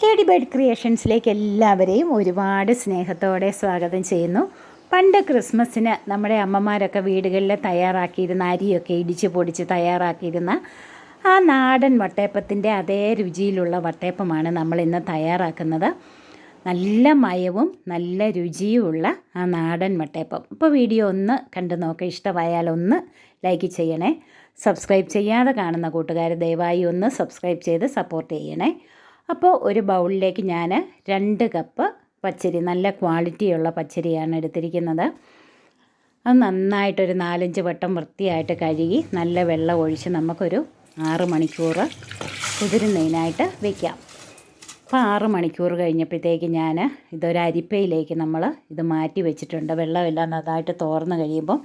Lady bird ക്രിയേഷൻസിലേക്ക് എല്ലാവരെയും ഒരുപാട് സ്നേഹത്തോടെ സ്വാഗതം ചെയ്യുന്നു. പണ്ട് ക്രിസ്മസിന് നമ്മുടെ അമ്മമാരൊക്കെ വീടുകളിൽ തയ്യാറാക്കിയിരുന്ന അരിയൊക്കെ ഇടിച്ച് പൊടിച്ച് തയ്യാറാക്കിയിരുന്ന ആ നാടൻ വട്ടയപ്പത്തിൻ്റെ അതേ രുചിയിലുള്ള വട്ടയപ്പമാണ് നമ്മൾ ഇന്ന് തയ്യാറാക്കുന്നത്. നല്ല മയവും നല്ല രുചിയുമുള്ള ആ നാടൻ വട്ടയപ്പം. അപ്പോൾ വീഡിയോ ഒന്ന് കണ്ടു നോക്കുക. ഇഷ്ടമായാൽ ഒന്ന് ലൈക്ക് ചെയ്യണേ. സബ്സ്ക്രൈബ് ചെയ്യാതെ കാണുന്ന കൂട്ടുകാർ ദയവായി ഒന്ന് സബ്സ്ക്രൈബ് ചെയ്ത് സപ്പോർട്ട് ചെയ്യണേ. അപ്പോൾ ഒരു ബൗളിലേക്ക് ഞാൻ 2 കപ്പ് പച്ചരി, നല്ല ക്വാളിറ്റിയുള്ള പച്ചരിയാണ് എടുത്തിരിക്കുന്നത്. അത് നന്നായിട്ടൊരു 4-5 വട്ടം വൃത്തിയായിട്ട് കഴുകി നല്ല വെള്ളം ഒഴിച്ച് നമുക്കൊരു 6 മണിക്കൂർ കുതിരുന്നതിനായിട്ട് വയ്ക്കാം. അപ്പോൾ 6 മണിക്കൂർ കഴിഞ്ഞപ്പോഴത്തേക്ക് ഞാൻ ഇതൊരു അരിപ്പയിലേക്ക് ഇത് മാറ്റി വെച്ചിട്ടുണ്ട്. വെള്ളമെല്ലാം നന്നായിട്ട് തോർന്ന് കഴിയുമ്പോൾ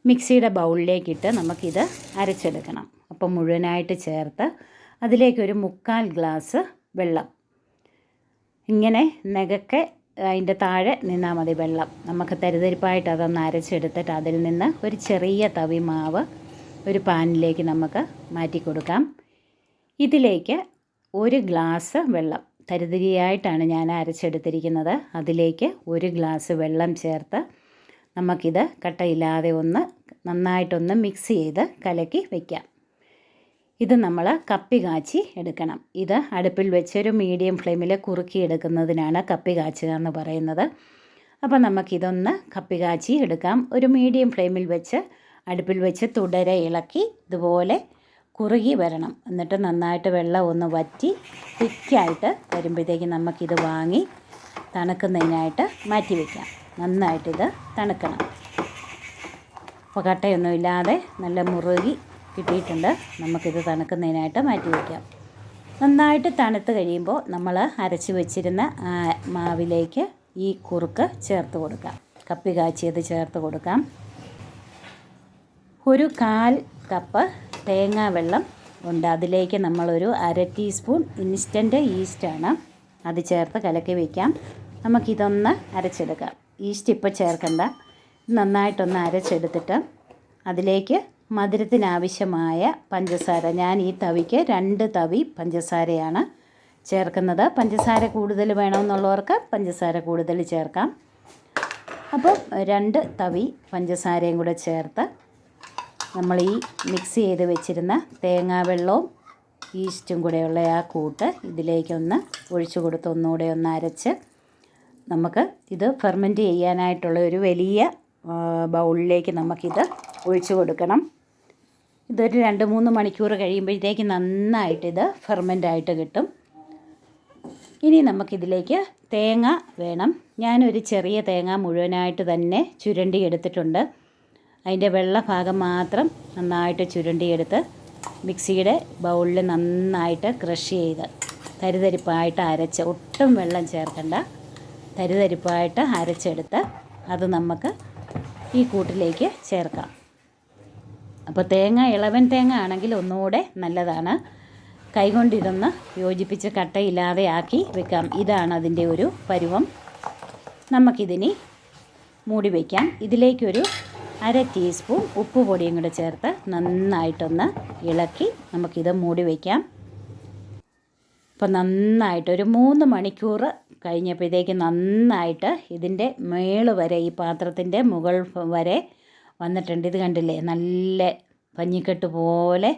മിക്സിയുടെ ബൗളിലേക്കിട്ട് നമുക്കിത് അരച്ചെടുക്കണം. അപ്പോൾ മുഴുവനായിട്ട് ചേർത്ത് അതിലേക്കൊരു 1/4 ഗ്ലാസ് വെള്ളം, ഇങ്ങനെ നെകക്കെ അതിൻ്റെ താഴെ നിന്നാൽ മതി വെള്ളം. നമുക്ക് തരിതരിപ്പായിട്ട് അതൊന്ന് അരച്ചെടുത്തിട്ട് അതിൽ നിന്ന് ഒരു ചെറിയ തവി മാവ് ഒരു പാനിലേക്ക് നമുക്ക് മാറ്റി കൊടുക്കാം. ഇതിലേക്ക് 1 ഗ്ലാസ് വെള്ളം, തരിതരിയായിട്ടാണ് ഞാൻ അരച്ചെടുത്തിരിക്കുന്നത്, അതിലേക്ക് 1 ഗ്ലാസ് വെള്ളം ചേർത്ത് നമുക്കിത് കട്ടയില്ലാതെ നന്നായിട്ടൊന്ന് മിക്സ് ചെയ്ത് കലക്കി വയ്ക്കാം. ഇത് നമ്മൾ കപ്പി കാച്ചി എടുക്കണം. ഇത് അടുപ്പിൽ വെച്ചൊരു മീഡിയം ഫ്ലെയിമിൽ കുറുക്കി എടുക്കുന്നതിനാണ് കപ്പി കാച്ചുക എന്ന് പറയുന്നത്. അപ്പോൾ നമുക്കിതൊന്ന് കപ്പി കാച്ചി എടുക്കാം. ഒരു മീഡിയം ഫ്ലെയിമിൽ വെച്ച് അടുപ്പിൽ വെച്ച് തുടരെ ഇളക്കി ഇതുപോലെ കുറുകി വരണം. എന്നിട്ട് നന്നായിട്ട് വെള്ളം ഒന്ന് വറ്റി തിക്കായിട്ട് വരുമ്പോഴത്തേക്ക് നമുക്കിത് വാങ്ങി തണുക്കുന്നതിനായിട്ട് മാറ്റി വയ്ക്കാം. നന്നായിട്ടിത് തണുക്കണം. അപ്പോൾ കട്ടയൊന്നുമില്ലാതെ നല്ല മുറുകി കിട്ടിയിട്ടുണ്ട്. നമുക്കിത് തണുക്കുന്നതിനായിട്ട് മാറ്റി വയ്ക്കാം. നന്നായിട്ട് തണുത്ത് കഴിയുമ്പോൾ നമ്മൾ അരച്ച് വെച്ചിരുന്ന മാവിലേക്ക് ഈ കുറുക്ക് ചേർത്ത് കൊടുക്കാം. കപ്പി കാച്ചിയത് ചേർത്ത് കൊടുക്കാം. ഒരു 1/4 കപ്പ് തേങ്ങാ വെള്ളം ഉണ്ട്. അതിലേക്ക് നമ്മളൊരു 1/2 ടീസ്പൂൺ ഇൻസ്റ്റൻറ്റ് ഈസ്റ്റാണ്, അത് ചേർത്ത് കലക്കി വയ്ക്കാം. നമുക്കിതൊന്ന് അരച്ചെടുക്കാം. ഈസ്റ്റ് ഇപ്പോൾ ചേർക്കണ്ട. നന്നായിട്ടൊന്ന് അരച്ചെടുത്തിട്ട് അതിലേക്ക് മധുരത്തിനാവശ്യമായ പഞ്ചസാര, ഞാൻ ഈ തവിക്ക് 2 തവി പഞ്ചസാരയാണ് ചേർക്കുന്നത്. പഞ്ചസാര കൂടുതൽ വേണമെന്നുള്ളവർക്ക് പഞ്ചസാര കൂടുതൽ ചേർക്കാം. അപ്പോൾ 2 തവി പഞ്ചസാരയും കൂടെ ചേർത്ത് നമ്മൾ ഈ മിക്സ് ചെയ്ത് വെച്ചിരുന്ന തേങ്ങാവെള്ളവും ഈസ്റ്റും കൂടെയുള്ള ആ കൂട്ട് ഇതിലേക്കൊന്ന് ഒഴിച്ചു കൊടുത്ത് ഒന്നുകൂടെ ഒന്ന് അരച്ച് നമുക്ക് ഇത് ഫെർമെൻറ്റ് ചെയ്യാനായിട്ടുള്ള ഒരു വലിയ ബൗളിലേക്ക് നമുക്കിത് ഒഴിച്ചു കൊടുക്കണം. ഇതൊരു 2-3 മണിക്കൂർ കഴിയുമ്പോഴത്തേക്ക് നന്നായിട്ടിത് ഫെർമെൻ്റായിട്ട് കിട്ടും. ഇനി നമുക്കിതിലേക്ക് തേങ്ങ വേണം. ഞാനൊരു ചെറിയ തേങ്ങ മുഴുവനായിട്ട് തന്നെ ചുരണ്ടി എടുത്തിട്ടുണ്ട്. അതിൻ്റെ വെള്ള ഭാഗം മാത്രം നന്നായിട്ട് ചുരണ്ടിയെടുത്ത് മിക്സിയുടെ ബൗളിൽ നന്നായിട്ട് ക്രഷ് ചെയ്ത് തരിതരിപ്പായിട്ട് അരച്ച്, ഒട്ടും വെള്ളം ചേർക്കണ്ട, തരിതരിപ്പായിട്ട് അരച്ചെടുത്ത് അത് നമുക്ക് ഈ കൂട്ടിലേക്ക് ചേർക്കാം. അപ്പോൾ തേങ്ങ ഇളവൻ തേങ്ങ ആണെങ്കിൽ ഒന്നുകൂടെ നല്ലതാണ്. കൈകൊണ്ട് ഇതൊന്ന് യോജിപ്പിച്ച് കട്ടയില്ലാതെ ആക്കി വെക്കാം. ഇതാണ് അതിൻ്റെ ഒരു പരുവം. നമുക്കിതിനി മൂടി വയ്ക്കാം. ഇതിലേക്കൊരു 1/2 ടീസ്പൂൺ ഉപ്പ് പൊടിയും കൂടെ ചേർത്ത് നന്നായിട്ടൊന്ന് ഇളക്കി നമുക്കിത് മൂടി വയ്ക്കാം. അപ്പോൾ നന്നായിട്ടൊരു 3 മണിക്കൂർ കഴിഞ്ഞപ്പോഴത്തേക്ക് നന്നായിട്ട് ഇതിൻ്റെ മേള് വരെ, ഈ പാത്രത്തിൻ്റെ മുകൾ വരെ വന്നിട്ടുണ്ട്. ഇത് കണ്ടില്ലേ, നല്ല പഞ്ഞിക്കെട്ട് പോലെ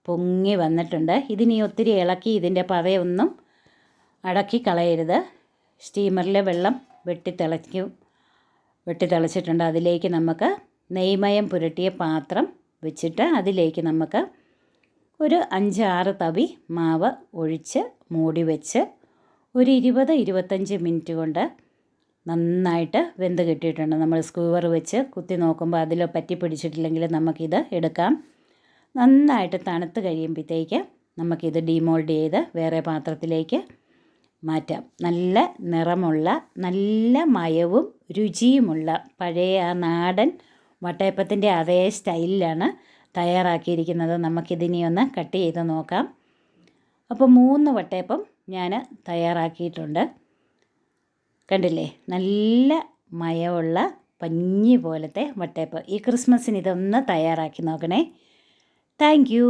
പൊങ്ങി വന്നിട്ടുണ്ട്. ഇതിനി ഒത്തിരി ഇളക്കി ഇതിൻ്റെ പതയൊന്നും അടക്കി കളയരുത്. സ്റ്റീമറിലെ വെള്ളം വെട്ടിത്തിളച്ചിട്ടുണ്ട്. അതിലേക്ക് നമുക്ക് നെയ്മയം പുരട്ടിയ പാത്രം വെച്ചിട്ട് അതിലേക്ക് നമുക്ക് ഒരു 5-6 തവി മാവ് ഒഴിച്ച് മൂടി വെച്ച് ഒരു 20-25 മിനിറ്റ് കൊണ്ട് നന്നായിട്ട് വെന്ത് കിട്ടിയിട്ടുണ്ട്. നമ്മൾ സ്ക്യൂവർ വെച്ച് കുത്തി നോക്കുമ്പോൾ അതിൽ പറ്റി പിടിച്ചിട്ടില്ലെങ്കിൽ നമുക്കിത് എടുക്കാം. നന്നായിട്ട് തണുത്ത് കഴിയുമ്പോഴത്തേക്ക് നമുക്കിത് ഡീമോൾഡ് ചെയ്ത് വേറെ പാത്രത്തിലേക്ക് മാറ്റാം. നല്ല നിറമുള്ള, നല്ല മയവും രുചിയുമുള്ള പഴയ ആ നാടൻ വട്ടയപ്പത്തിൻ്റെ അതേ സ്റ്റൈലിലാണ് തയ്യാറാക്കിയിരിക്കുന്നത്. നമുക്കിതിനി ഒന്ന് കട്ട് ചെയ്ത് നോക്കാം. അപ്പോൾ 3 വട്ടയപ്പം ഞാൻ തയ്യാറാക്കിയിട്ടുണ്ട്. കണ്ടില്ലേ, നല്ല മയമുള്ള പഞ്ഞി പോലത്തെ വട്ടയപ്പം. ഈ ക്രിസ്മസിന് ഇതൊന്ന് തയ്യാറാക്കി നോക്കണേ. Thank you.